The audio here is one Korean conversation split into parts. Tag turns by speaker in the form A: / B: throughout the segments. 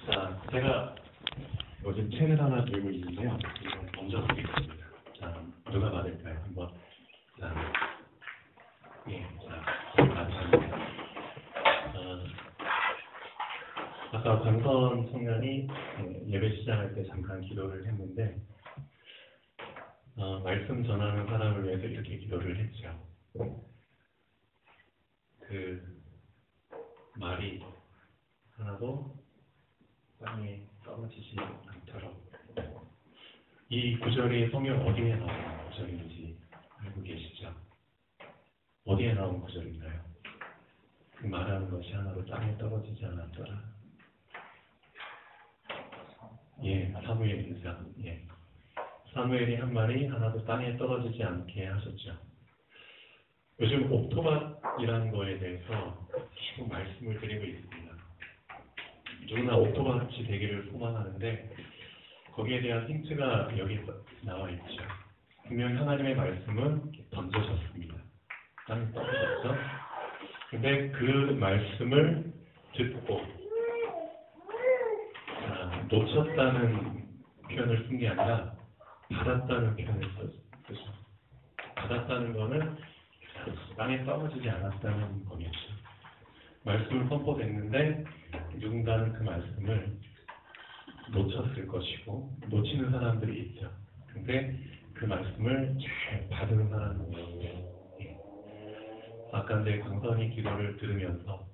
A: 자, 제가 요즘 책을 하나 들고 있는데요. 이거 먼저 보겠습니다. 자, 누가 받을까요? 한번. 자, 예, 자, 감사합니다. 아까 강선 청년이 예배 시작할 때 잠깐 기도를 했는데, 말씀 전하는 사람을 위해서 이렇게 기도를 했죠. 그 말이 하나도 땅에 떨어지지 않도록. 이 구절이 성경 어디에 나온 구절인지 알고 계시죠? 어디에 나온 구절인가요? 그 말하는 것이 하나도 땅에 떨어지지 않았더라. 예, 사무엘이죠. 예. 사무엘이 한 말이 하나도 땅에 떨어지지 않게 하셨죠. 요즘 옥토밭이라는 거에 대해서 계속 말씀을 드리고 있습니다. 누구나 옥토밭이 되기를 소망하는데 거기에 대한 힌트가 여기 나와 있죠. 분명히 하나님의 말씀은 던져졌습니다. 땅에 떨어졌죠. 근데 그 말씀을 듣고 놓쳤다는 표현을 쓴 게 아니라 받았다는 표현을 썼죠. 받았다는 거는 땅에 떨어지지 않았다는 거겠죠. 말씀을 선포됐는데 누군가는 그 말씀을 놓쳤을 것이고 놓치는 사람들이 있죠. 근데 그 말씀을 잘 받은 사람은 아까 이제 강선이 기도를 들으면서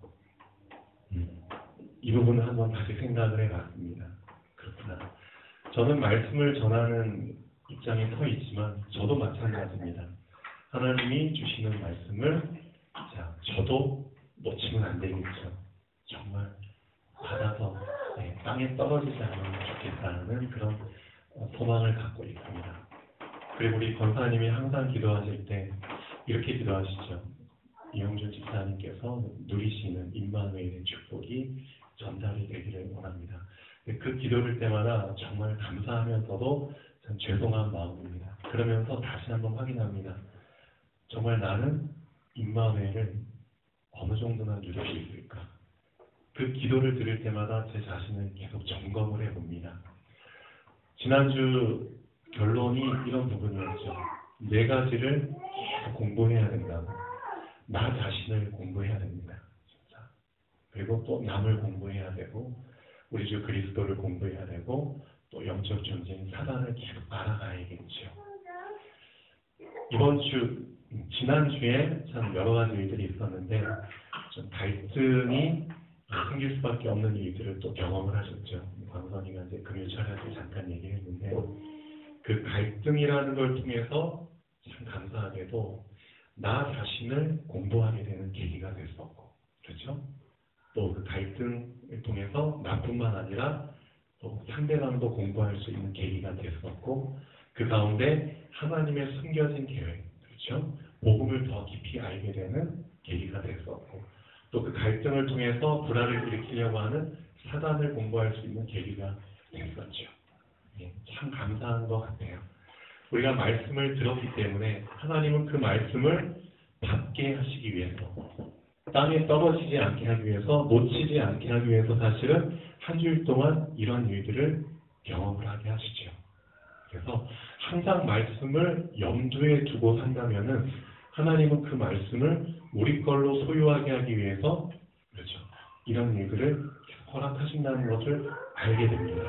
A: 이 부분을 한번 다시 생각을 해봤습니다. 그렇구나. 저는 말씀을 전하는 입장에 서 있지만 저도 마찬가지입니다. 하나님이 주시는 말씀을 저도 놓치면 안 되겠죠. 정말 받아서 땅에 떨어지지 않으면 좋겠다는 그런 소망을 갖고 있습니다. 그리고 우리 권사님이 항상 기도하실 때 이렇게 기도하시죠. 이용준 집사님께서 누리시는 임마누엘의 축복이 전달이 되기를 원합니다. 그 기도를 때마다 정말 감사하면서도 참 죄송한 마음입니다. 그러면서 다시 한번 확인합니다. 정말 나는 임마누엘을 어느 정도나 누릴 수 있을까? 그 기도를 들을 때마다 제 자신을 계속 점검을 해봅니다. 지난주 결론이 이런 부분이었죠. 네 가지를 계속 공부해야 된다고. 나 자신을 공부해야 됩니다. 진짜. 그리고 또 남을 공부해야 되고 우리 주 그리스도를 공부해야 되고 또 영적 존재인 사단을 계속 알아가야겠죠. 이번 주 지난주에 참 여러 가지 일들이 있었는데 좀 갈등이 생길 수밖에 없는 일들을 또 경험을 하셨죠. 광선이가 이제 금요일 철학을 잠깐 얘기했는데 그 갈등이라는 걸 통해서 참 감사하게도 나 자신을 공부하게 되는 계기가 됐었고, 그렇죠? 또 그 갈등을 통해서 나뿐만 아니라 또 상대방도 공부할 수 있는 계기가 됐었고, 그 가운데 하나님의 숨겨진 계획, 그렇죠? 복음을 더 깊이 알게 되는 계기가 됐었고, 또 그 갈등을 통해서 불화를 일으키려고 하는 사단을 공부할 수 있는 계기가 됐었죠. 참 감사한 것 같아요. 우리가 말씀을 들었기 때문에 하나님은 그 말씀을 받게 하시기 위해서 땅에 떨어지지 않게 하기 위해서 놓치지 않게 하기 위해서 사실은 한 주일 동안 이런 일들을 경험을 하게 하시죠. 그래서 항상 말씀을 염두에 두고 산다면은 하나님은 그 말씀을 우리 걸로 소유하게 하기 위해서 그렇죠. 이런 일들을 허락하신다는 것을 알게 됩니다.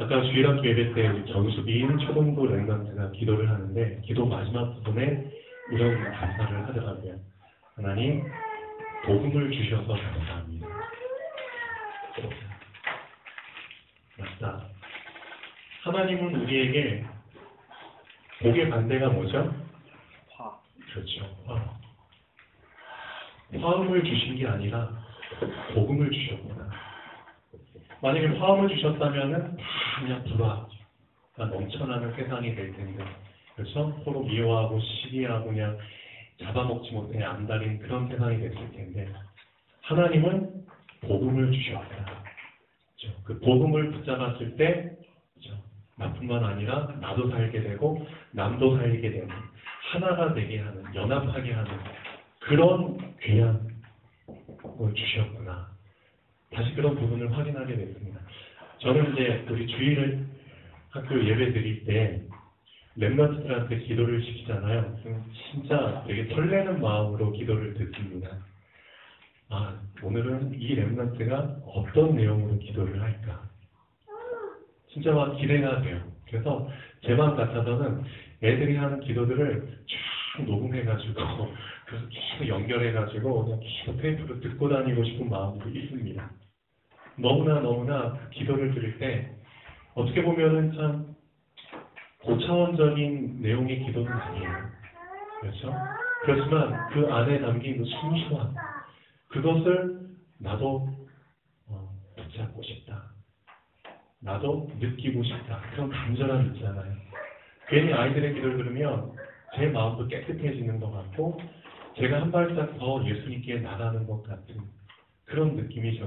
A: 아까 주일학교 예배 때 정수빈 초등부 랩런트가 기도를 하는데 기도 마지막 부분에 이런 감사를 하더라고요. 하나님, 복음을 주셔서 감사합니다. 맞다. 하나님은 우리에게 복의 반대가 뭐죠? 화. 그렇죠. 화. 화음을 주신 게 아니라 복음을 주셨구나. 만약에 화음을 주셨다면은 다 그냥 불화가 넘쳐나는 세상이 될 텐데, 그렇죠? 서로 미워하고 시기하고 그냥 잡아먹지 못해 안달인 그런 세상이 됐을 텐데, 하나님은 복음을 주셨구나. 그렇죠? 그 복음을 붙잡았을 때, 그렇죠? 나뿐만 아니라 나도 살게 되고 남도 살게 되는 하나가 되게 하는, 연합하게 하는 그런 귀한 걸 주셨구나. 다시 그런 부분을 확인하게 됐습니다. 저는 이제 우리 주일 학교 예배 드릴 때 랩런트들한테 기도를 시키잖아요. 그럼 진짜 되게 설레는 마음으로 기도를 듣습니다. 아, 오늘은 이 랩런트가 어떤 내용으로 기도를 할까? 진짜 막 기대가 돼요. 그래서 제 마음 같아서는 애들이 하는 기도들을 쫙 녹음해가지고 그래서 계속 연결해가지고 그냥 계속 테이프로 듣고 다니고 싶은 마음도 있습니다. 너무나 그 기도를 들을 때 어떻게 보면은 참 고차원적인 내용의 기도는 아니에요. 그렇죠? 그렇지만 그 안에 담긴 그 순수함, 그것을 나도 붙잡고 싶다. 나도 느끼고 싶다. 그런 간절함이 있잖아요. 괜히 아이들의 기도를 들으면 제 마음도 깨끗해지는 것 같고 제가 한 발짝 더 예수님께 나가는 것 같은 그런 느낌이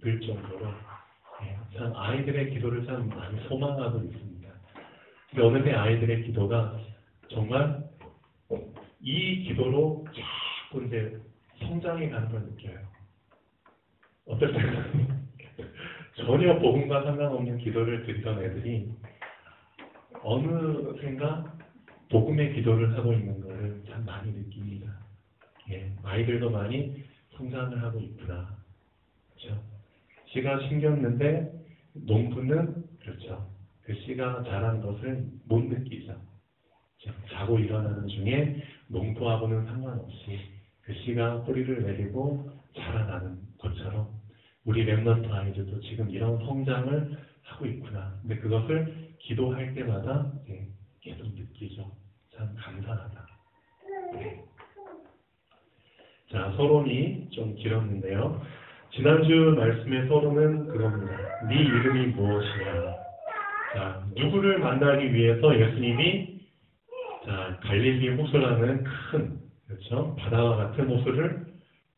A: 들 정도로 참 아이들의 기도를 참 많이 소망하고 있습니다. 근데 어느새 아이들의 기도가 정말 이 기도로 자꾸 이제 성장해 가는 걸 느껴요. 어떨 때는 전혀 복음과 상관없는 기도를 드리던 애들이 어느샌가 복음의 기도를 하고 있는 것을 참 많이 느낍니다. 아이들도 많이 성장을 하고 있구나. 그렇죠? 씨가 심겼는데 농부는 그렇죠. 그 씨가 자란 것을 못 느끼죠. 자고 일어나는 중에 농부하고는 상관없이 그 씨가 뿌리를 내리고 자라나는 것처럼 우리 랩런트 아이들도 지금 이런 성장을 하고 있구나. 근데 그것을 기도할 때마다 계속 느끼죠. 참 감사하다. 자, 서론이 좀 길었는데요. 지난주 말씀의 서론은 그겁니다. 네 이름이 무엇이냐. 자, 누구를 만나기 위해서 예수님이 갈릴리 호수라는 큰, 그렇죠? 바다와 같은 호수를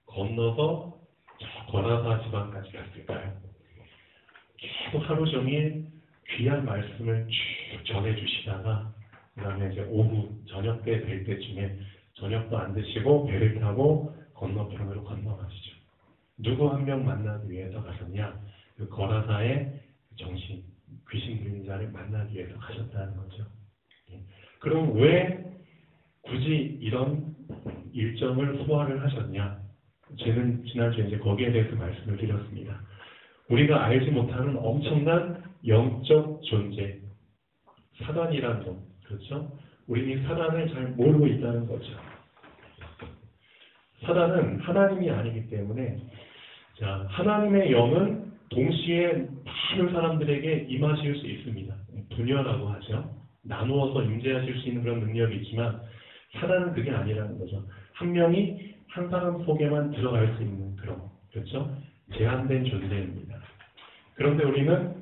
A: 건너서 저 거라사 지방까지 갔을까요? 계속 하루 종일 귀한 말씀을 쭉 전해주시다가 그 다음에 이제 오후 저녁 때 될 때쯤에 저녁도 안 드시고 배를 타고 건너편으로 건너가시죠. 누구 한 명 만나기 위해서 가셨냐? 그 거라사의 정신, 귀신 들린 자를 만나기 위해서 가셨다는 거죠. 그럼 왜 굳이 이런 일정을 소화를 하셨냐? 저는 지난주에 이제 거기에 대해서 말씀을 드렸습니다. 우리가 알지 못하는 엄청난 영적 존재, 사단이라는 것, 그렇죠? 우리는 사단을 잘 모르고 있다는 거죠. 사단은 하나님이 아니기 때문에 하나님의 영은 동시에 많은 사람들에게 임하실 수 있습니다. 분열하고 하죠. 나누어서 임재하실 수 있는 그런 능력이 있지만 사단은 그게 아니라는 거죠. 한 명이 한 사람 속에만 들어갈 수 있는 그런, 그렇죠? 제한된 존재입니다. 그런데 우리는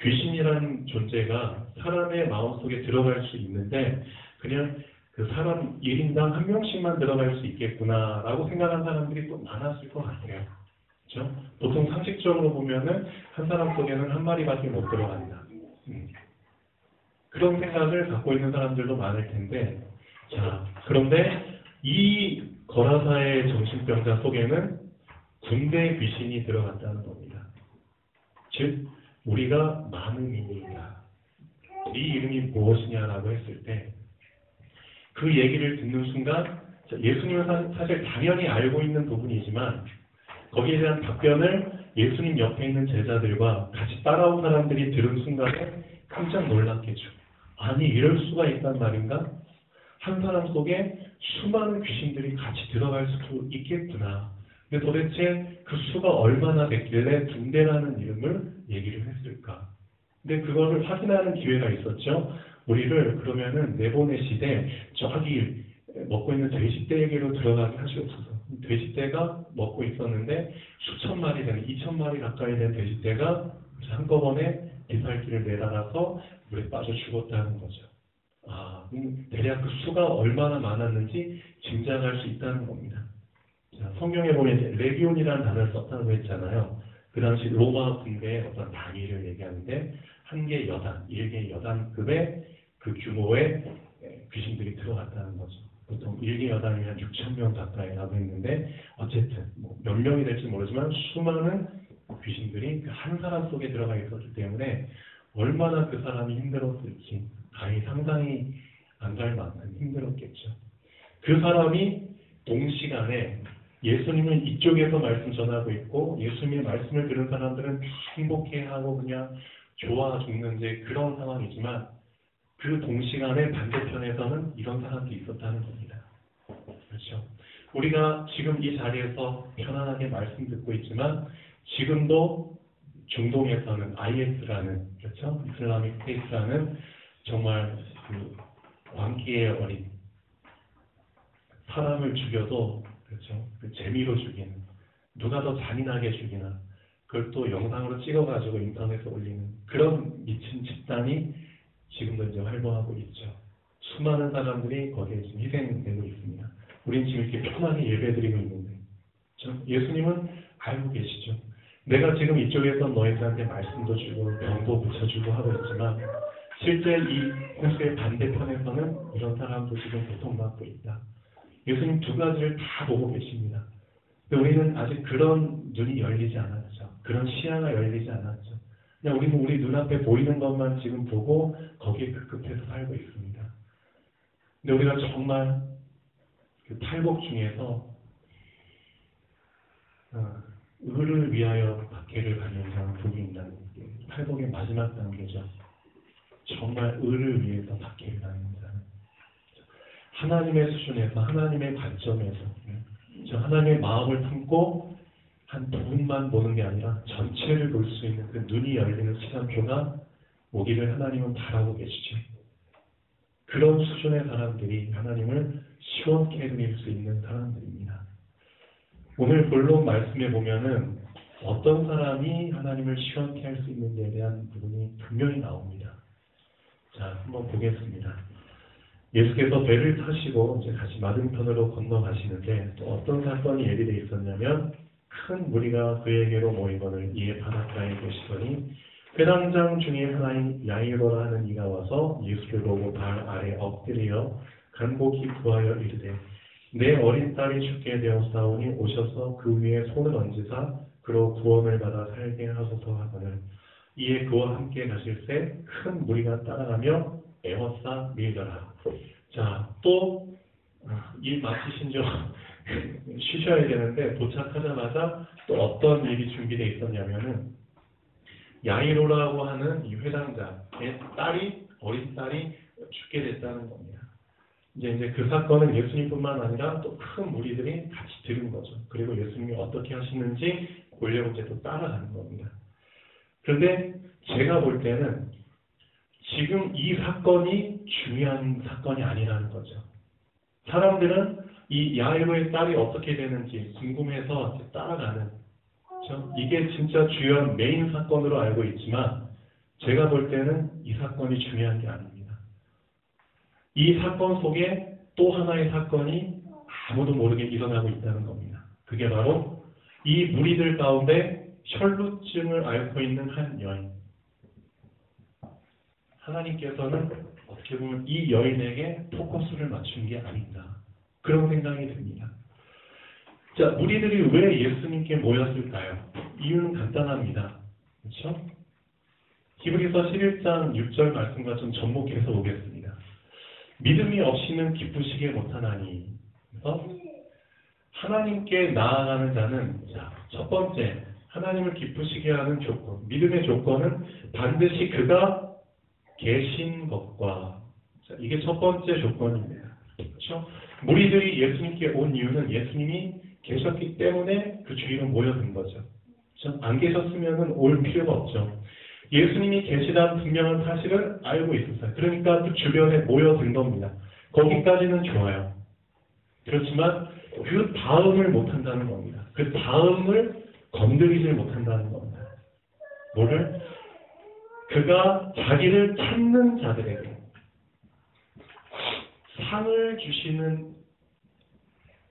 A: 귀신이라는 존재가 사람의 마음속에 들어갈 수 있는데 그냥 그 사람 1인당 한 명씩만 들어갈 수 있겠구나라고 생각하는 사람들이 또 많았을 것 같아요. 그렇죠? 보통 상식적으로 보면은 한 사람 속에는 한 마리밖에 못 들어간다. 그런 생각을 갖고 있는 사람들도 많을 텐데, 그런데 이 거라사의 정신병자 속에는 군대 귀신이 들어갔다는 겁니다. 즉, 우리가 많은 이니까 네 이름이 무엇이냐라고 했을 때 그 얘기를 듣는 순간 예수님은 사실 당연히 알고 있는 부분이지만 거기에 대한 답변을 예수님 옆에 있는 제자들과 같이 따라온 사람들이 들은 순간에 깜짝 놀랐겠죠. 아니 이럴 수가 있단 말인가? 한 사람 속에 수많은 귀신들이 같이 들어갈 수도 있겠구나. 근데 도대체 그 수가 얼마나 됐길래 군대라는 이름을 얘기를 했을까? 근데 그거를 확인하는 기회가 있었죠. 우리를 그러면은 내보내시되 저기 먹고 있는 돼지떼에게로 들어가게 하시옵소서. 돼지떼가 먹고 있었는데 수천 마리 되는 2,000마리 가까이 된 돼지떼가 한꺼번에 비살길을 내달아서 물에 빠져 죽었다는 거죠. 대략 그 수가 얼마나 많았는지 짐작할 수 있다는 겁니다. 성경에 보면 레기온이라는 단어를 썼다고 했잖아요. 그 당시 로마 군대의 어떤 단위를 얘기하는데 한 개 여단, 1개 여단급의 그 규모의 귀신들이 들어갔다는 거죠. 보통 1개 여단이면 한 6,000명 가까이라고 했는데 어쨌든 몇 명이 될지 모르지만 수많은 귀신들이 그 한 사람 속에 들어가 있었기 때문에 얼마나 그 사람이 힘들었을지 아예 상상이 안 갈 만큼 힘들었겠죠. 그 사람이 동시간에 예수님은 이쪽에서 말씀 전하고 있고 예수님의 말씀을 들은 사람들은 행복해하고 그냥 좋아 죽는지 그런 상황이지만 그 동시간에 반대편에서는 이런 사람들이 있었다는 겁니다. 그렇죠. 우리가 지금 이 자리에서 편안하게 말씀 듣고 있지만 지금도 중동에서는 IS라는 그렇죠? 이슬라믹 스테이트라는 정말 그 광기에 어린 사람을 죽여도 그렇죠? 그 재미로 죽이는 누가 더 잔인하게 죽이나 그걸 또 영상으로 찍어가지고 인터넷에 올리는 그런 미친 집단이 지금도 이제 활동하고 있죠. 수많은 사람들이 거기에 지금 희생되고 있습니다. 우린 지금 이렇게 편하게 예배드리고 있는데 예수님은 알고 계시죠. 내가 지금 이쪽에서 너희들한테 말씀도 주고 병도 고쳐주고 하고 있지만 실제 이 호수의 반대편에서는 이런 사람도 지금 고통받고 있다. 예수님 두 가지를 다 보고 계십니다. 근데 우리는 아직 그런 눈이 열리지 않았죠. 그런 시야가 열리지 않았죠. 그냥 우리는 우리 눈앞에 보이는 것만 지금 보고 거기에 급급해서 살고 있습니다. 근데 우리가 정말 그 탈복 중에서 의를 위하여 박해를 받는 자는 복이 있다는 게 탈복의 마지막 단계죠. 정말 의를 위해서 박해를 받는 자는 하나님의 수준에서 하나님의 관점에서 하나님의 마음을 품고 한 부분만 보는 게 아니라 전체를 볼 수 있는 그 눈이 열리는 시간표가 오기를 하나님은 바라고 계시죠. 그런 수준의 사람들이 하나님을 시원케 해드릴 수 있는 사람들입니다. 오늘 본론 말씀에 보면은 어떤 사람이 하나님을 시원케 할 수 있는지에 대한 부분이 분명히 나옵니다. 자, 한번 보겠습니다. 예수께서 배를 타시고 이제 다시 맞은편으로 건너가시는데 또 어떤 사건이 예비되어 있었냐면 큰 무리가 그에게로 모이거늘 이에 바닷가에 계시더니 회당장 중에 하나인 야이로라 하는 이가 와서 예수를 보고 발 아래 엎드려 간곡히 구하여 이르되 내 어린 딸이 죽게 되었사오니 오셔서 그 위에 손을 얹으사 그로 구원을 받아 살게 하소서 하거늘 이에 그와 함께 가실새 큰 무리가 따라가며 에워싸 밀더라. 자, 또 일 마치신 줄 쉬셔야 되는데 도착하자마자 또 어떤 일이 준비되어 있었냐면은 야이로라고 하는 이 회당자의 어린 딸이 죽게 됐다는 겁니다. 이제 그 사건은 예수님뿐만 아니라 또 큰 무리들이 같이 들은 거죠. 그리고 예수님이 어떻게 하시는지 보려고 이제 또 따라가는 겁니다. 그런데 제가 볼 때는 지금 이 사건이 중요한 사건이 아니라는 거죠. 사람들은 이 야이로의 딸이 어떻게 되는지 궁금해서 따라가는 그렇죠? 이게 진짜 주요한 메인 사건으로 알고 있지만 제가 볼 때는 이 사건이 중요한 게 아닙니다. 이 사건 속에 또 하나의 사건이 아무도 모르게 일어나고 있다는 겁니다. 그게 바로 이 무리들 가운데 혈루증을 앓고 있는 한 여인. 하나님께서는 어떻게 보면 이 여인에게 포커스를 맞춘 게 아닌가 그런 생각이 듭니다. 자, 무리들이 왜 예수님께 모였을까요? 이유는 간단합니다. 그렇죠? 히브리서 11장 6절 말씀과 좀 접목해서 보겠습니다. 믿음이 없이는 기쁘시게 못하나니 그래서 하나님께 나아가는 자는 자, 첫 번째 하나님을 기쁘시게 하는 조건 믿음의 조건은 반드시 그가 계신 것과 자, 이게 첫 번째 조건입니다. 그렇죠? 무리들이 예수님께 온 이유는 예수님이 계셨기 때문에 그 주위로 모여든 거죠. 그렇죠? 안 계셨으면 올 필요가 없죠. 예수님이 계시다는 분명한 사실을 알고 있었어요. 그러니까 그 주변에 모여든 겁니다. 거기까지는 좋아요. 그렇지만 그 다음을 못한다는 겁니다. 그 다음을 건드리질 못한다는 겁니다. 뭐를? 그가 자기를 찾는 자들에게 상을 주시는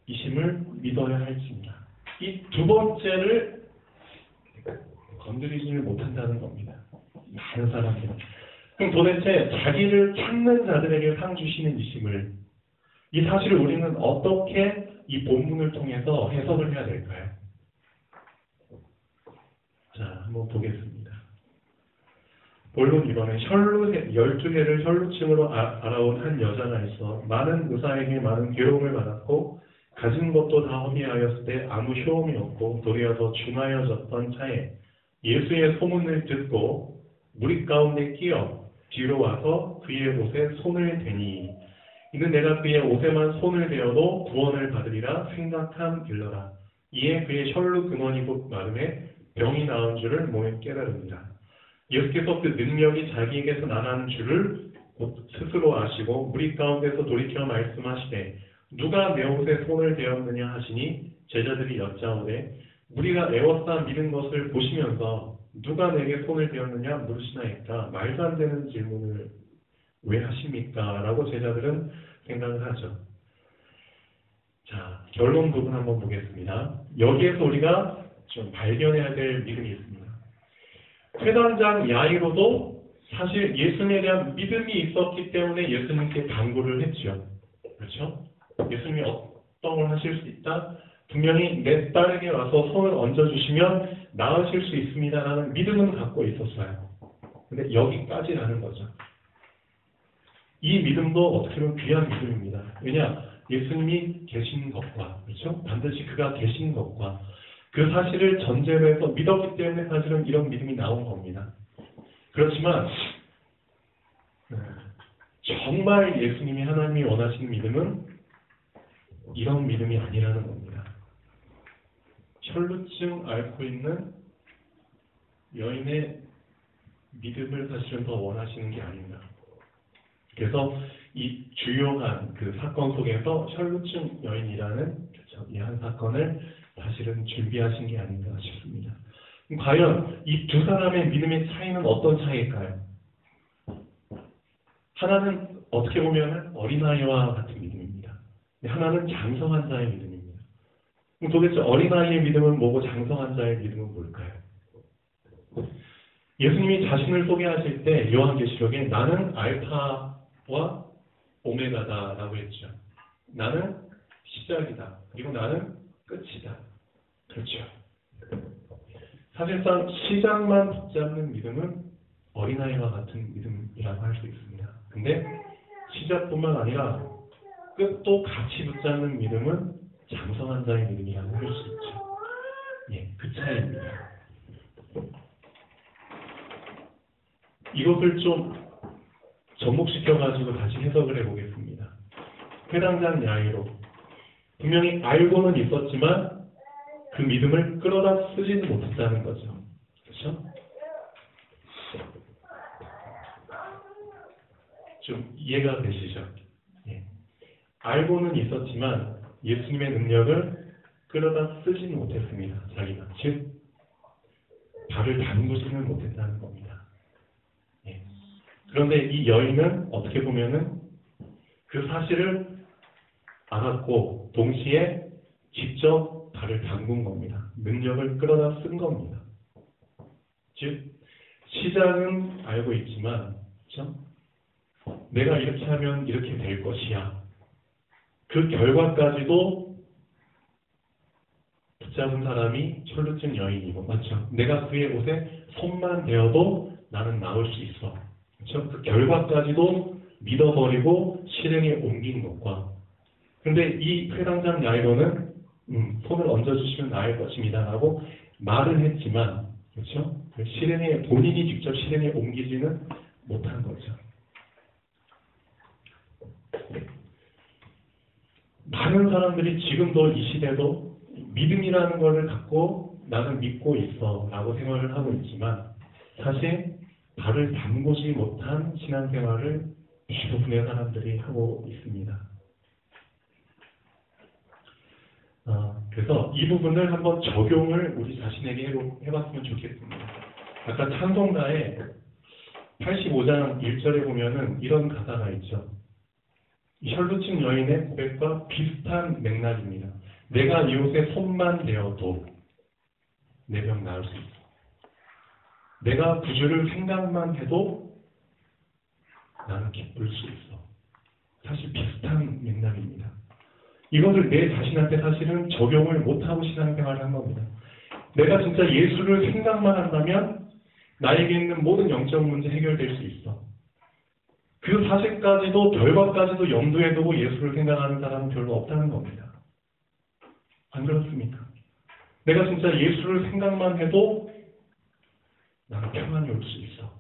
A: 이심을 믿어야 할지입니다. 이 두 번째를 건드리지를 못한다는 겁니다. 많은 사람들은. 그럼 도대체 자기를 찾는 자들에게 상 주시는 이심을 이 사실을 우리는 어떻게 이 본문을 통해서 해석을 해야 될까요? 한번 보겠습니다. 본론 2번에 12해를 혈루증으로 알아온 한 여자가 있어 많은 의사에게 많은 괴로움을 받았고 가진 것도 다 허비하였을 때 아무 효험이 없고 도리어 더 중하여졌던 차에 예수의 소문을 듣고 무리 가운데 끼어 뒤로 와서 그의 옷에 손을 대니 이는 내가 그의 옷에만 손을 대어도 구원을 받으리라 생각한 일러라. 이에 그의 혈루 근원이 곧 마름에 병이 나은 줄을 몸에 깨달으니라. 예수께서 그 능력이 자기에게서 나가는 줄을 스스로 아시고 무리 가운데서 돌이켜 말씀하시되 누가 내 옷에 손을 대었느냐 하시니 제자들이 여짜오되 우리가 애워싸 믿은 것을 보시면서 누가 내게 손을 대었느냐 물으시나이까 말도 안 되는 질문을 왜 하십니까? 라고 제자들은 생각을 하죠. 자, 결론 부분 한번 보겠습니다. 여기에서 우리가 좀 발견해야 될 믿음이 있습니다. 회당장 야이로도 사실 예수님에 대한 믿음이 있었기 때문에 예수님께 당부를 했죠. 그렇죠? 예수님이 어떤 걸 하실 수 있다? 분명히 내 딸에게 와서 손을 얹어주시면 나으실 수 있습니다라는 믿음은 갖고 있었어요. 근데 여기까지라는 거죠. 이 믿음도 어떻게 보면 귀한 믿음입니다. 왜냐? 예수님이 계신 것과, 그렇죠? 반드시 그가 계신 것과 그 사실을 전제로 해서 믿었기 때문에 사실은 이런 믿음이 나온 겁니다. 그렇지만 정말 예수님이 하나님이 원하시는 믿음은 이런 믿음이 아니라는 겁니다. 혈루증 앓고 있는 여인의 믿음을 사실은 더 원하시는 게 아닌가. 그래서 이 주요한 그 사건 속에서 혈루증 여인이라는 이 한 사건을 사실은 준비하신 게 아닌가 싶습니다. 과연 이 두 사람의 믿음의 차이는 어떤 차이일까요? 하나는 어떻게 보면 어린아이와 같은 믿음입니다. 하나는 장성한 자의 믿음입니다. 도대체 어린아이의 믿음은 뭐고 장성한 자의 믿음은 뭘까요? 예수님이 자신을 소개하실 때 요한계시록에 나는 알파와 오메가다라고 했죠. 나는 시작이다. 그리고 나는 끝이다. 그렇죠. 사실상 시작만 붙잡는 믿음은 어린아이와 같은 믿음이라고 할 수 있습니다. 근데 시작뿐만 아니라 끝도 같이 붙잡는 믿음은 장성한 자의 믿음이라고 할 수 있죠. 예, 그 차이입니다. 이것을 좀 접목시켜가지고 다시 해석을 해보겠습니다. 회당장 야이로 분명히 알고는 있었지만 그 믿음을 끌어다 쓰지는 못했다는 거죠. 그렇죠? 좀 이해가 되시죠? 예. 알고는 있었지만 예수님의 능력을 끌어다 쓰지는 못했습니다. 자기가. 즉 발을 담그지는 못했다는 겁니다. 예. 그런데 이 여인은 어떻게 보면은 그 사실을 알았고 동시에 직접 발을 담근 겁니다. 능력을 끌어다 쓴 겁니다. 즉 시작은 알고 있지만 그렇죠? 내가 이렇게 하면 이렇게 될 것이야. 그 결과까지도 붙잡은 사람이 혈루증 여인이고 맞죠? 내가 그의 옷에 손만 대어도 나는 나을 수 있어. 그렇죠? 그 결과까지도 믿어버리고 실행에 옮긴 것과 그런데 이 회당장 야이로는 손을 얹어주시면 나을 것입니다 라고 말을 했지만 그렇죠? 실행에 본인이 직접 실행에 옮기지는 못한 거죠. 많은 사람들이 지금도 이 시대도 믿음이라는 것을 갖고 나는 믿고 있어 라고 생각을 하고 있지만 사실 발을 담그지 못한 신앙생활을 대부분의 사람들이 하고 있습니다. 그래서 이 부분을 한번 적용을 우리 자신에게 해봤으면 좋겠습니다. 아까 찬송가에 85장 1절에 보면은 이런 가사가 있죠. 혈루증 여인의 고백과 비슷한 맥락입니다. 내가 이 옷에 손만 대어도 내 병 나을 수 있어. 내가 구주를 생각만 해도 나는 기쁠 수 있어. 사실 비슷한 맥락입니다. 이것을 내 자신한테 사실은 적용을 못하고 신앙생활을 한 겁니다. 내가 진짜 예수를 생각만 한다면 나에게 있는 모든 영적 문제 해결될 수 있어. 그 사실까지도 결과까지도 염두에 두고 예수를 생각하는 사람은 별로 없다는 겁니다. 안 그렇습니까? 내가 진짜 예수를 생각만 해도 나는 평안이 올 수 있어.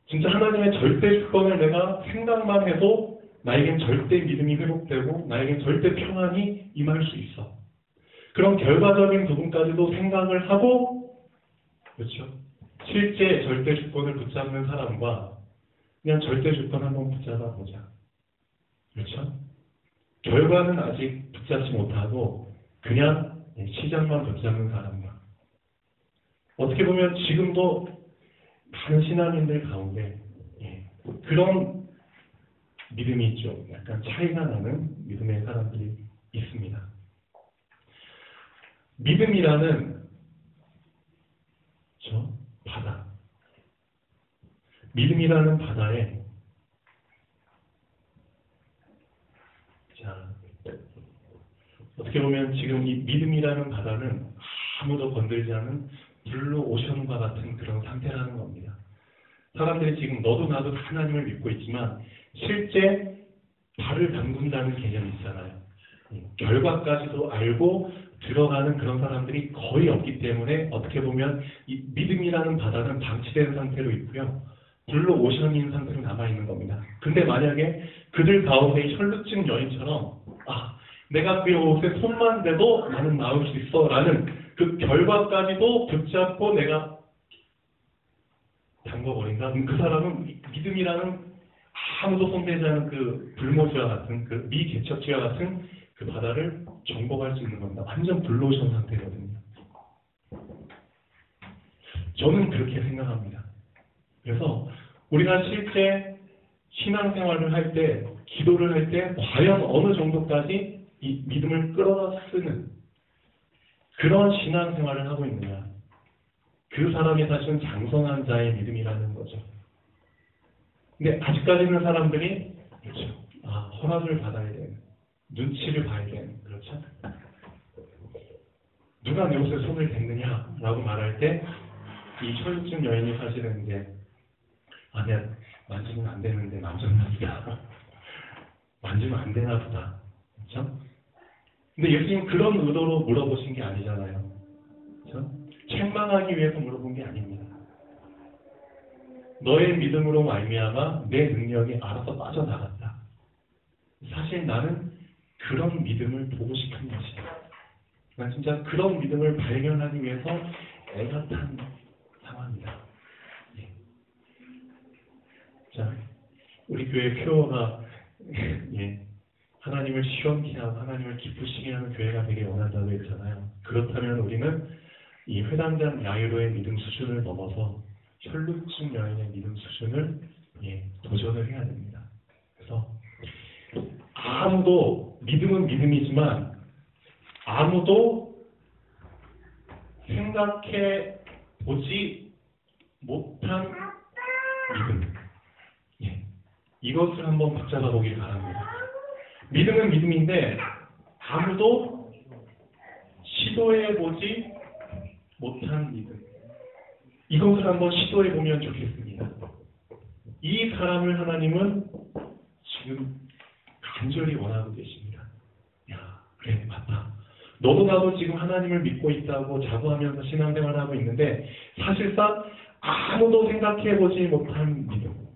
A: 진짜 하나님의 절대 주권을 내가 생각만 해도 나에겐 절대 믿음이 회복되고 나에겐 절대 평안이 임할 수 있어. 그런 결과적인 부분까지도 생각을 하고, 그렇죠? 실제 절대 주권을 붙잡는 사람과 그냥 절대 주권 한번 붙잡아 보자. 그렇죠? 결과는 아직 붙잡지 못하고 그냥 시작만 붙잡는 사람과, 어떻게 보면 지금도 많은 신앙인들 가운데 그런 믿음이 있죠. 약간 차이가 나는 믿음의 사람들이 있습니다. 믿음이라는 바다. 믿음이라는 바다에 어떻게 보면 지금 이 믿음이라는 바다는 아무도 건들지 않은 블루 오션과 같은 그런 상태라는 겁니다. 사람들이 지금 너도 나도 하나님을 믿고 있지만 실제 발을 담근다는 개념이 있잖아요. 결과까지도 알고 들어가는 그런 사람들이 거의 없기 때문에 어떻게 보면 이 믿음이라는 바다는 방치된 상태로 있고요. 블루 오션인 상태로 남아있는 겁니다. 근데 만약에 그들 가운데 혈루증 여인처럼 내가 그 옷에 손만 대도 나는 나을 수 있어 라는 그 결과까지도 붙잡고 내가 담궈버린다. 그 사람은 믿음이라는 아무도 손대지 않은 그 불모지와 같은 그 미개척지와 같은 그 바다를 정복할 수 있는 겁니다. 완전 블루오션 상태거든요. 저는 그렇게 생각합니다. 그래서 우리가 실제 신앙생활을 할 때, 기도를 할 때 과연 어느 정도까지 이 믿음을 끌어다 쓰는 그런 신앙생활을 하고 있느냐. 그 사람이 사실은 장성한 자의 믿음이라는 거죠. 근데 아직까지는 사람들이 그렇죠. 허락을 받아야 되는, 눈치를 봐야 되는, 그렇죠? 누가 내 옷에 손을 댔느냐라고 말할 때 이 혈루증 여인이 사실은 이제 내가 만지면 안 되는데 만졌나 보다. 만지면 안 되나 보다. 그렇죠? 근데 예수님 그런 의도로 물어보신 게 아니잖아요. 그렇죠? 책망하기 위해서 물어본 게 아닙니다. 너의 믿음으로 말미암아 내 능력이 알아서 빠져나갔다. 사실 나는 그런 믿음을 보고 싶은 것이다. 난 진짜 그런 믿음을 발견하기 위해서 애가 탄 상황이다. 자, 우리 교회 큐어가 하나님을 시원케 하고 하나님을 기쁘시게 하는 교회가 되게 원한다고 했잖아요. 그렇다면 우리는 이 회당장 야이로의 믿음 수준을 넘어서 혈루증 여인의 믿음 수준을 도전을 해야 됩니다. 그래서 아무도, 믿음은 믿음이지만 아무도 생각해 보지 못한 믿음, 이것을 한번 붙잡아 보길 바랍니다. 믿음은 믿음인데 아무도 시도해 보지 못한 믿음, 이것을 한번 시도해 보면 좋겠습니다. 이 사람을 하나님은 지금 간절히 원하고 계십니다. 그래, 맞다. 너도 나도 지금 하나님을 믿고 있다고 자부하면서 신앙생활을 하고 있는데 사실상 아무도 생각해 보지 못한 믿음,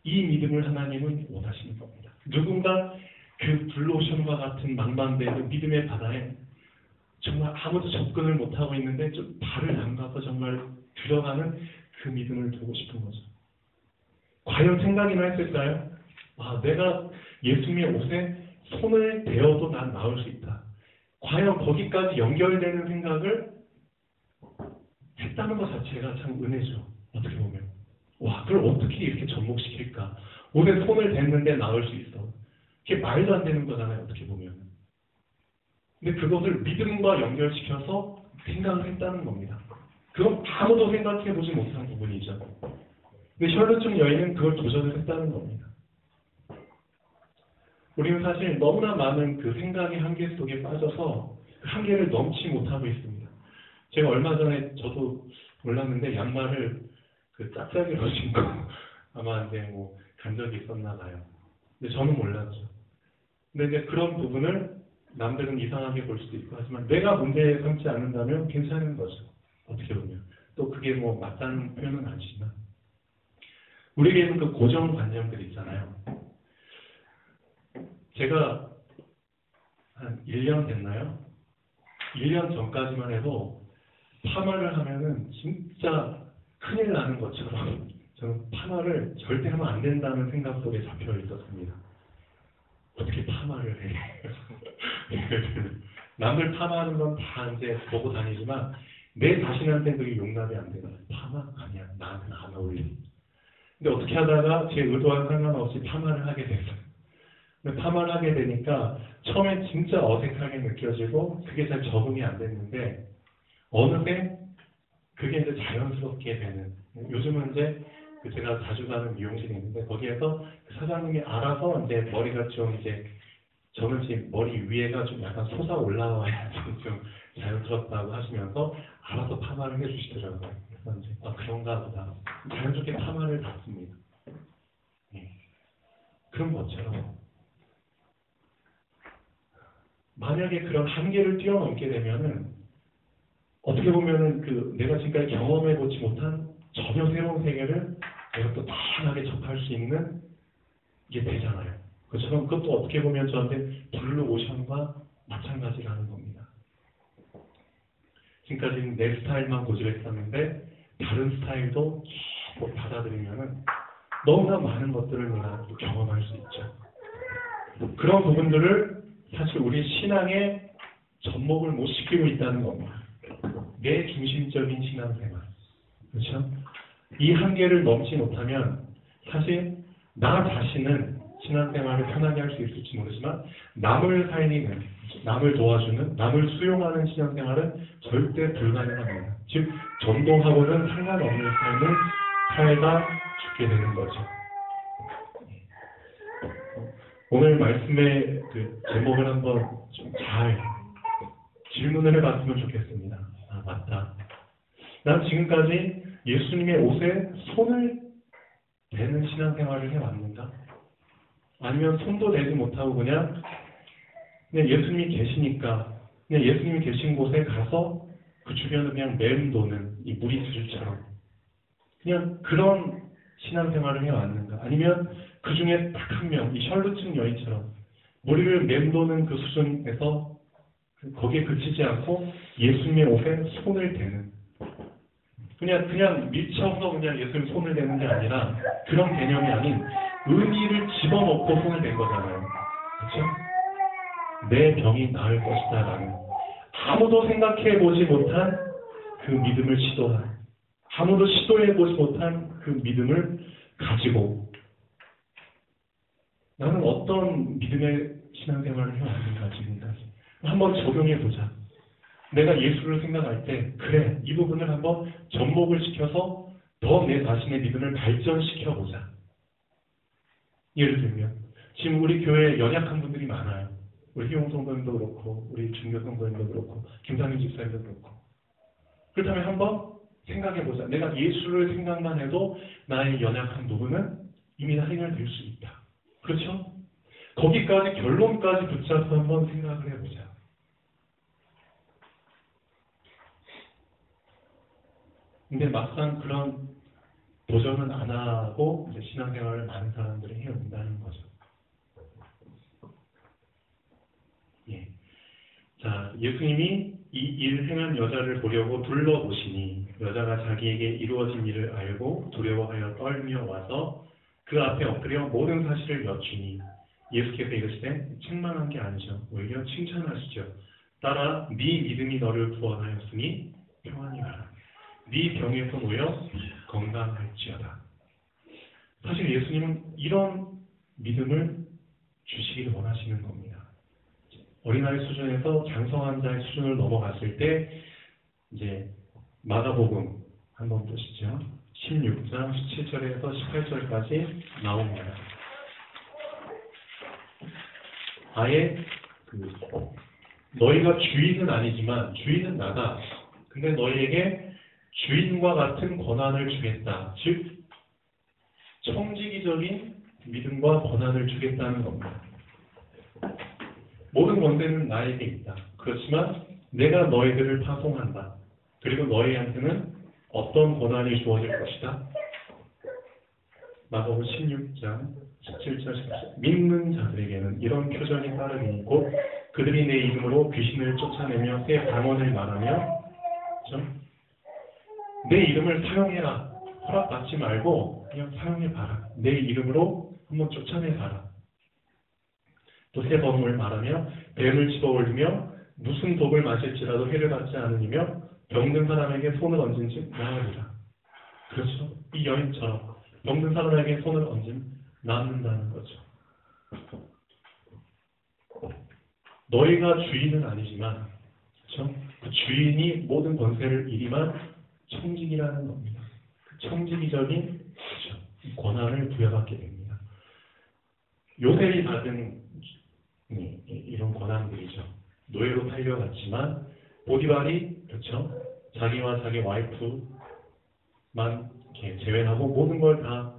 A: 이 믿음을 하나님은 원하시는 겁니다. 누군가 그 블루오션과 같은 망망대해 믿음의 바다에 정말 아무도 접근을 못하고 있는데 좀 발을 담가서 정말 들어가는 그 믿음을 보고 싶은 거죠. 과연 생각이나 했을까요? 내가 예수님의 옷에 손을 대어도 난 나을 수 있다. 과연 거기까지 연결되는 생각을 했다는 것 자체가 참 은혜죠. 어떻게 보면. 그걸 어떻게 이렇게 접목시킬까? 옷에 손을 댔는데 나을 수 있어. 그게 말도 안 되는 거잖아요. 어떻게 보면. 근데 그것을 믿음과 연결시켜서 생각을 했다는 겁니다. 그건 아무도 생각해보지 못한 부분이죠. 근데 혈루증 여인은 그걸 도전을 했다는 겁니다. 우리는 사실 너무나 많은 그 생각의 한계 속에 빠져서 그 한계를 넘지 못하고 있습니다. 제가 얼마 전에 저도 몰랐는데 양말을 그 짝짝이로 신고 아마 이제 뭐 간 적이 있었나 봐요. 근데 저는 몰랐죠. 근데 이제 그런 부분을 남들은 이상하게 볼 수도 있고 하지만 내가 문제 삼지 않는다면 괜찮은 거죠. 어떻게 보면. 또 그게 뭐 맞다는 표현은 아니지만 우리에게는 그 고정관념들 있잖아요. 제가 한 1년 됐나요? 1년 전까지만 해도 파마를 하면은 진짜 큰일 나는 것처럼 저는 파마를 절대 하면 안 된다는 생각 속에 잡혀 있었습니다. 어떻게 파마를 해? 남들 파마하는 건 다 이제 보고 다니지만 내 자신한테 그게 용납이 안 되나? 파마? 아니야. 나한테는 안 어울려. 근데 어떻게 하다가 제 의도와 상관없이 파마를 하게 됐어요. 근데 파마를 하게 되니까 처음엔 진짜 어색하게 느껴지고 그게 잘 적응이 안 됐는데 어느새 그게 이제 자연스럽게 되는. 요즘은 이제 제가 자주 가는 미용실이 있는데 거기에서 사장님이 알아서 이제 머리가 좀 이제 저는 지금 머리 위에가 좀 약간 솟아 올라와야지 좀 자연스럽다고 하시면서 알아서 파마를 해주시더라고요. 그래서 이제 그런가 보다 자연스럽게 파마를 받습니다. 네. 그런 것처럼 만약에 그런 한계를 뛰어넘게 되면은 어떻게 보면은 그 내가 지금까지 경험해보지 못한 전혀 새로운 세계를 내가 또 다양하게 접할 수 있는 게 되잖아요. 그처럼 그것도 어떻게 보면 저한테 블루 오션과 마찬가지라는 겁니다. 지금까지는 내 스타일만 고집했었는데 다른 스타일도 계속 받아들이면은 너무나 많은 것들을 내가 또 경험할 수 있죠. 그런 부분들을 사실 우리 신앙에 접목을 못 시키고 있다는 겁니다. 내 중심적인 신앙생활. 그렇죠? 이 한계를 넘지 못하면 사실 나 자신은 신앙생활을 편하게 할 수 있을지 모르지만 남을 살리는, 남을 도와주는, 남을 수용하는 신앙생활은 절대 불가능합니다. 즉 전도하고는 상관없는 삶을 살다 죽게 되는 거죠. 오늘 말씀의 그 제목을 한번 좀 잘 질문을 해봤으면 좋겠습니다. 아, 맞다. 난 지금까지 예수님의 옷에 손을 대는 신앙생활을 해왔는가? 아니면 손도 대지 못하고 그냥 예수님이 계시니까 그냥 예수님이 계신 곳에 가서 그 주변을 그냥 맴도는 이 무리수들처럼 그냥 그런 신앙생활을 해왔는가? 아니면 그 중에 딱 한 명, 이 셜루층 여인처럼 머리를 맴도는 그 수준에서 거기에 그치지 않고 예수님의 옷에 손을 대는 그냥 미쳐서 그냥 예수님 손을 대는 게 아니라 그런 개념이 아닌 의미를 집어넣고 손을 댄 거잖아요. 그렇죠? 내 병이 나을 것이다 라는 아무도 생각해보지 못한 그 믿음을 시도한 아무도 시도해보지 못한 그 믿음을 가지고 나는 어떤 믿음의 신앙생활을 해왔는가 지금까지 한번 적용해보자. 내가 예수를 생각할 때 그래 이 부분을 한번 접목을 시켜서 더 내 자신의 믿음을 발전시켜보자. 예를 들면 지금 우리 교회에 연약한 분들이 많아요. 우리 희용 성도님도 그렇고 우리 중교 성도님도 그렇고 김상윤 집사님도 그렇고 그렇다면 한번 생각해보자. 내가 예수를 생각만 해도 나의 연약한 부분은 이미 다 해결될 수 있다. 그렇죠? 거기까지 결론까지 붙잡고 한번 생각을 해보자. 근데 막상 그런 도전은 안 하고 이제 신앙생활을 많은 사람들이 해온다는 거죠. 예. 자, 예수님이 이 일 행한 여자를 보려고 둘러보시니 여자가 자기에게 이루어진 일을 알고 두려워하여 떨며 와서 그 앞에 엎드려 모든 사실을 여쭈니 예수께서 이르시되 책망한 게 아니죠. 오히려 칭찬하시죠. 따라 네 믿음이 너를 구원하였으니 평안히 가라. 네 병에서 놓여 건강할지어다. 사실 예수님은 이런 믿음을 주시기를 원하시는 겁니다. 어린아이 수준에서 장성한 자의 수준을 넘어갔을 때 이제 마가복음 한번 보시죠. 16장 17절에서 18절까지 나옵니다. 아예 너희가 주인은 아니지만 주인은 나다. 근데 너희에게 주인과 같은 권한을 주겠다. 즉 청지기적인 믿음과 권한을 주겠다는 겁니다. 모든 권세는 나에게 있다. 그렇지만 내가 너희들을 파송한다. 그리고 너희한테는 어떤 권한이 주어질 것이다. 마가복음 16장 17절 18절 믿는 자들에게는 이런 표적이 따르니 곧 그들이 내 이름으로 귀신을 쫓아내며 새 방언을 말하며 그렇죠? 내 이름을 사용해라. 허락받지 말고 그냥 사용해봐라. 내 이름으로 한번 쫓아내봐라. 또 새 방언을 말하며 뱀을 집어올리며 무슨 독을 마실지라도 해를 받지 않으며 병든 사람에게 손을 얹은 즉 나으리라. 그렇죠? 이 여인처럼 병든 사람에게 손을 얹으면 낫는다는 거죠. 너희가 주인은 아니지만 그렇죠? 그 주인이 모든 권세를 이임한 청지기라는 겁니다. 그 청지기적인 그렇죠? 권한을 부여받게 됩니다. 요셉이 받은 이런 권한들이죠. 노예로 팔려갔지만 보디발이 그렇죠? 자기와 자기 와이프만 이렇게 제외하고 모든 걸 다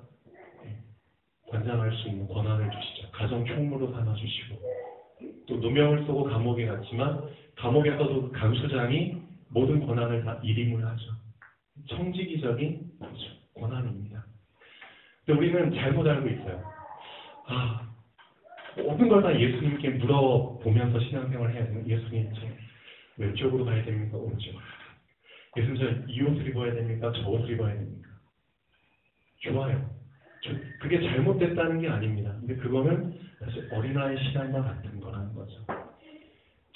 A: 관장할 수 있는 권한을 주시죠. 가정 총무로 삼아주시고 또 누명을 쓰고 감옥에 갔지만 감옥에서도 그 감수장이 모든 권한을 다 일임을 하죠. 청지기적인 권한입니다. 근데 우리는 잘못 알고 있어요. 모든 걸 다 예수님께 물어보면서 신앙생활을 해야 되는 예수님 저 왼쪽으로 가야 됩니까? 오른쪽? 예수님 저 이 옷을 입어야 됩니까? 저 옷을 입어야 됩니까? 좋아요. 그게 잘못됐다는 게 아닙니다. 근데 그거는 사실 어린아이 신앙과 같은 거라는 거죠.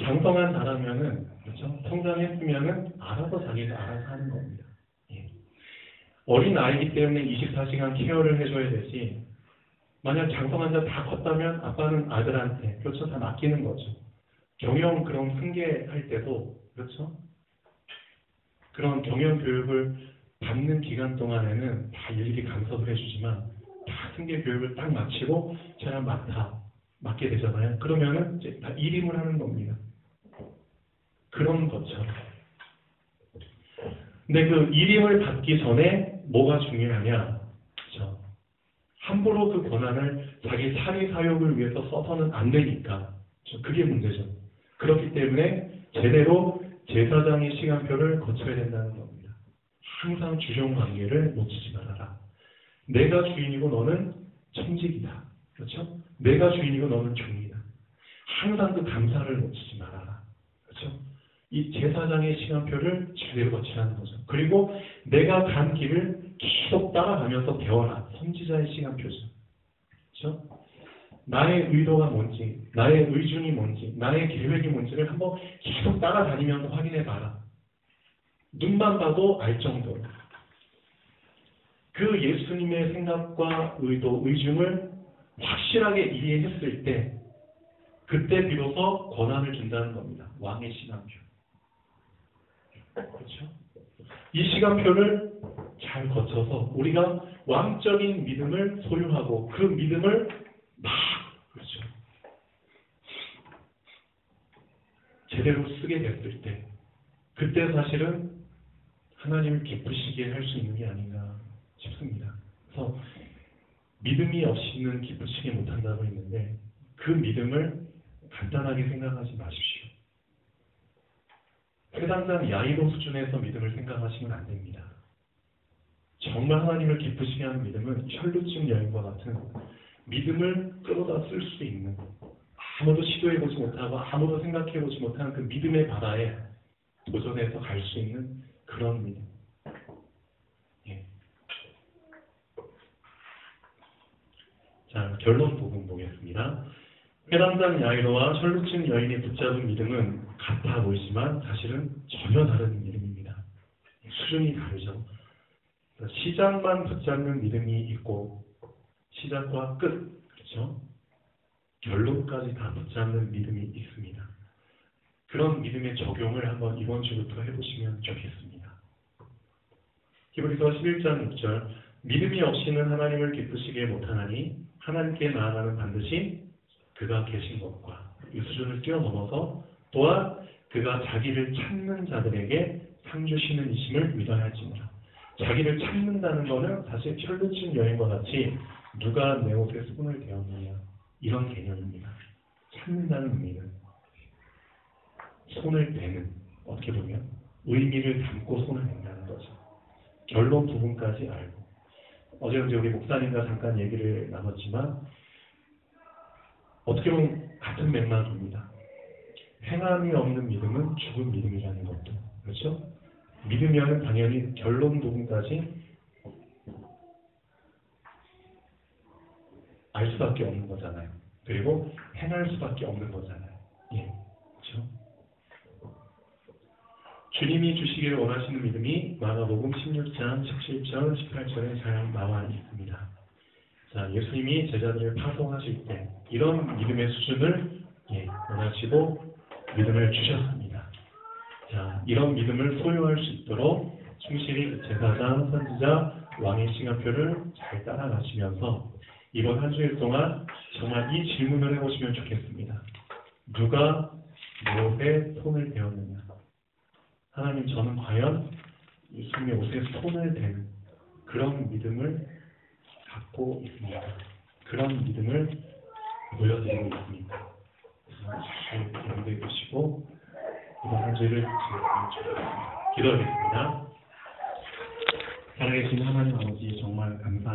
A: 장성한 사람이면은 그렇죠? 성장했으면은 알아서 자기가 알아서 하는 겁니다. 예. 어린 아이기 때문에 24시간 케어를 해줘야 되지. 만약 장성한 자 다 컸다면 아빠는 아들한테 그렇죠? 다 맡기는 거죠. 경영 그런 승계할 때도 그렇죠? 그런 경영 교육을 받는 기간 동안에는 다 일일이 간섭을 해주지만 다 승계 교육을 딱 마치고 제가 맡게 되잖아요. 그러면은 이제 다 일임을 하는 겁니다. 그런 것처럼. 근데 그 일임을 받기 전에 뭐가 중요하냐? 그렇죠? 함부로 그 권한을 자기 사리 사욕을 위해서 써서는 안 되니까. 그게 문제죠. 그렇기 때문에 제대로 제사장의 시간표를 거쳐야 된다는 겁니다. 항상 주종 관계를 놓치지 말아라. 내가 주인이고 너는 청직이다. 그렇죠? 내가 주인이고 너는 종이다. 항상 그 감사를 놓치지 말아라. 그렇죠? 이 제사장의 시간표를 제대로 거치라는 거죠. 그리고 내가 간 길을 계속 따라가면서 배워라. 선지자의 시간표죠. 그렇죠? 나의 의도가 뭔지, 나의 의중이 뭔지, 나의 계획이 뭔지를 한번 계속 따라다니면서 확인해봐라. 눈만 봐도 알 정도로. 그 예수님의 생각과 의도, 의중을 확실하게 이해했을 때 그때 비로소 권한을 준다는 겁니다. 왕의 시간표. 그렇죠? 이 시간표를 잘 거쳐서 우리가 왕적인 믿음을 소유하고 그 믿음을 그렇죠. 제대로 쓰게 됐을 때 그때 사실은 하나님을 기쁘시게 할 수 있는 게 아닌가 싶습니다. 그래서 믿음이 없이는 기쁘시게 못한다고 했는데 그 믿음을 간단하게 생각하지 마십시오. 회당장 야이로 수준에서 믿음을 생각하시면 안 됩니다. 정말 하나님을 기쁘시게 하는 믿음은 혈루증 여인과 같은 믿음을 끌어다 쓸 수 있는 아무도 시도해보지 못하고 아무도 생각해보지 못하는 그 믿음의 바다에 도전해서 갈 수 있는 그런 믿음. 예. 자, 결론 부분 보겠습니다. 회당장 야이로와 혈루증 여인이 붙잡은 믿음은 같아 보이지만 사실은 전혀 다른 믿음입니다. 수준이 다르죠. 시작만 붙잡는 믿음이 있고 시작과 끝, 그렇죠? 결론까지 다 붙잡는 믿음이 있습니다. 그런 믿음의 적용을 한번 이번 주부터 해보시면 좋겠습니다. 히브리서 11장 6절 믿음이 없이는 하나님을 기쁘시게 못하나니 하나님께 나아가는 반드시 그가 계신 것과 이 수준을 뛰어넘어서 또한 그가 자기를 찾는 자들에게 창조시는 이심을 믿어야 할지니라. 자기를 찾는다는 거는 사실 철로친 여행과 같이 누가 내 옷에 손을 대었느냐 이런 개념입니다. 찾는다는 의미는 손을 대는, 어떻게 보면 의미를 담고 손을 댄다는 거죠. 결론 부분까지 알고. 어제 우리 목사님과 잠깐 얘기를 나눴지만 어떻게 보면 같은 맥락입니다. 행함이 없는 믿음은 죽은 믿음이라는 것도, 그렇죠? 믿으면 당연히 결론 부분까지 알 수밖에 없는 거잖아요. 그리고 행할 수밖에 없는 거잖아요. 예, 그렇죠? 주님이 주시기를 원하시는 믿음이 마가복음 16장 17절 18절에 잘 나와 있습니다. 자, 예수님이 제자들을 파송하실 때 이런 믿음의 수준을 원하시고 믿음을 주셨습니다. 자, 이런 믿음을 소유할 수 있도록 충실히 제사장, 선지자, 왕의 시간표를 잘 따라가시면서 이번 한 주일 동안 정말 이 질문을 해보시면 좋겠습니다. 누가 무엇에 손을 대었느냐? 하나님, 저는 과연 예수님의 옷에 손을 대는 그런 믿음을 갖고 있습니다. 그런 믿음을 보여드리고 있습니다. 잘 기도해 주시고 이번 한 주를 지냈으면 좋겠습니다. 기도하겠습니다. 살아계신 하나님 아버지, 정말 감사합니다.